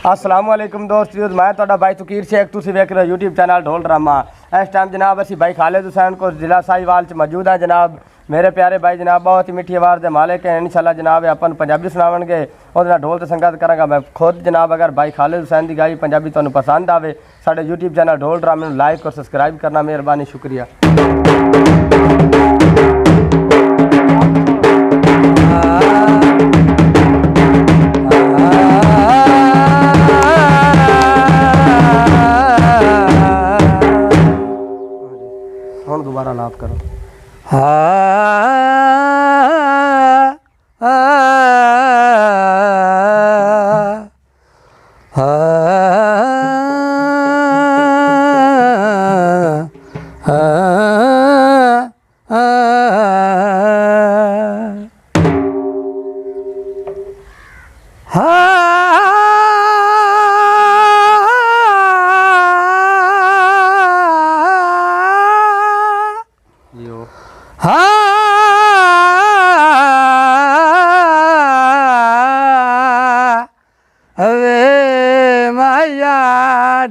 अस्सलाम वालेकुम दोस्तों, मैं ਤੁਹਾਡਾ भाई तकीर शेख, तुसी वेख रहे हो यूट्यूब चैनल ढोल ड्रामा। इस टाइम जनाब असी भाई खालिद हुसैन को जिला साहिवाल च मौजूद है। जनाब मेरे प्यारे भाई जनाब बहुत ही मीठी आवाज़ के मालिक हैं। इंशाल्लाह जनाब अपन पंजाबी सुनावणगे और ढोल तो संगत करांगा मैं खुद। जनाब अगर भाई खालिद हुसैन की गाई पंजाबी तुहानू पसंद आवे साडे यूट्यूब चैनल ढोल ड्रामे लाइक और सब्सक्राइब करना मेहरबानी, शुक्रिया। ਹੁਣ दोबारा लाभ करो।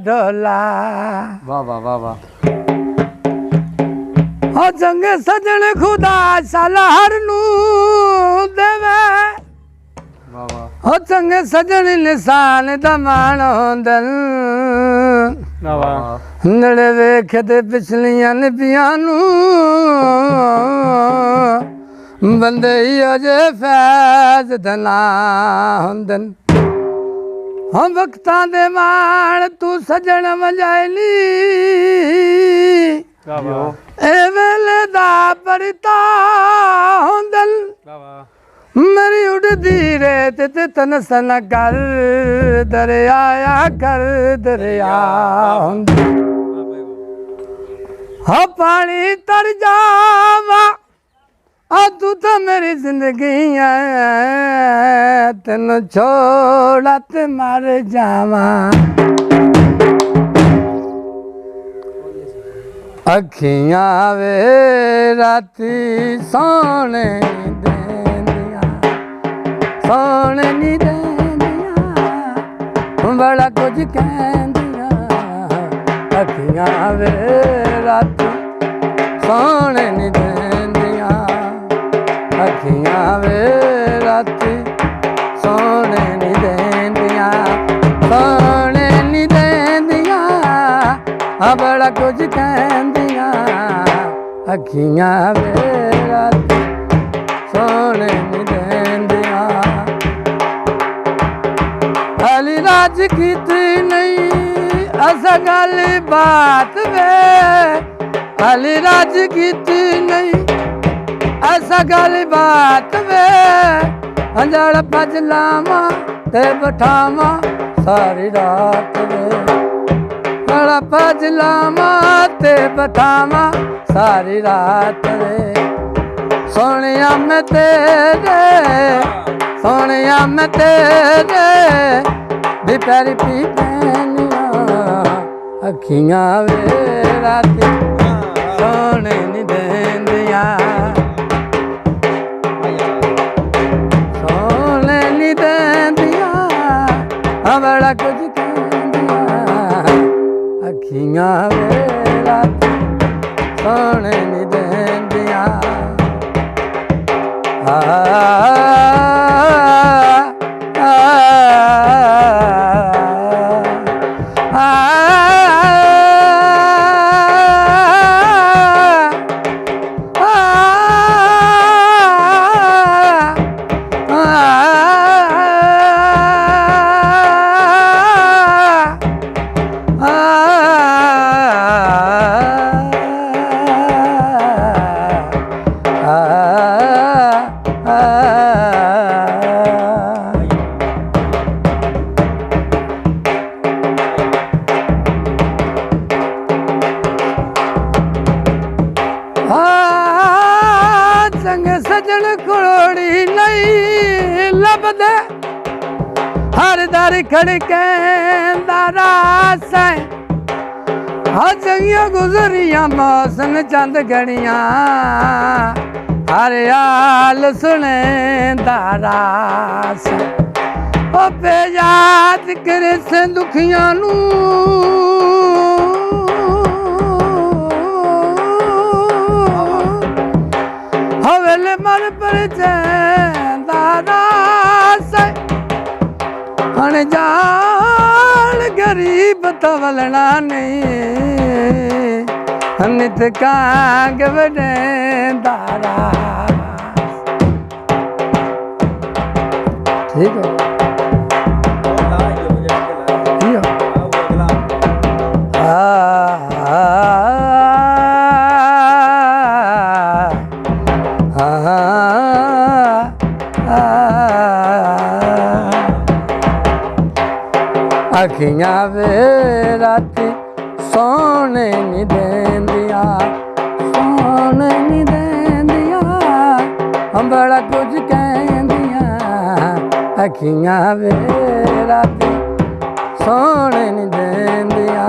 ढोला वाह वाह वाह वाह। चंगे सजन खुदा सलाहर नू देवे, चंगे सजन निशान दमान होंदन। नड़े वेख दे पिछलियां नबियां नू बंदे अजे फैज दना होंदन। हम वक्तां दे मान तू सजन वजायली ए वेले दा परिता होंदन। मेरी उड़दी रेत ते तनसन कर दरिया कर दरिया होंदन। हाँ पानी तर जावा तू तो मेरी जिंदगी है, तेन छोड़ा ते मर जावा। अखियां वे राती सोने देंदिया, सोने नी देंदिया, बड़ा कुछ कहंदिया। अखियां वे राती सोने नी देंदिया, अखियां वे राती सोने नी देंदिया, सोने नी देंदिया, बड़ा कुछ कहंदिया। अखियां वे राती सोने नी देंदिया। हाली राज कीती नहीं असा गल बात वे, हाली राज कीती नहीं ऐसा गल बात वे। अंजड़ भज लावा ते बठावा सारी रात वे, अंजड़ भज लावा ते बठावा सारी रात वे। सोनिया मैं तेरे, सोनिया मैं तेरे भी पैरी पी पैनिया। अखियां वे राती सोने नी देंदिया, बड़ा कुछ कहंदिया। अखियां वे राती सोने नी देंदिया। संग सजन कुड़ी नहीं लभदे, हर दर खड़के रास है। हाँ चंगियां गुजरियां मौसम चंद घड़ियां, हर हाल सुने दारास। पे याद करे से दुखियां नू हवेले मर पर चंदारा से हण जान गरीब तवलना नहीं नित कांग बने दारा। ठीक है अखियां वे राती सोने नी देंदिया सोने नी देंदिया हम बड़ा कुछ कहंदिया अखियां वे राती सोने नी देंदिया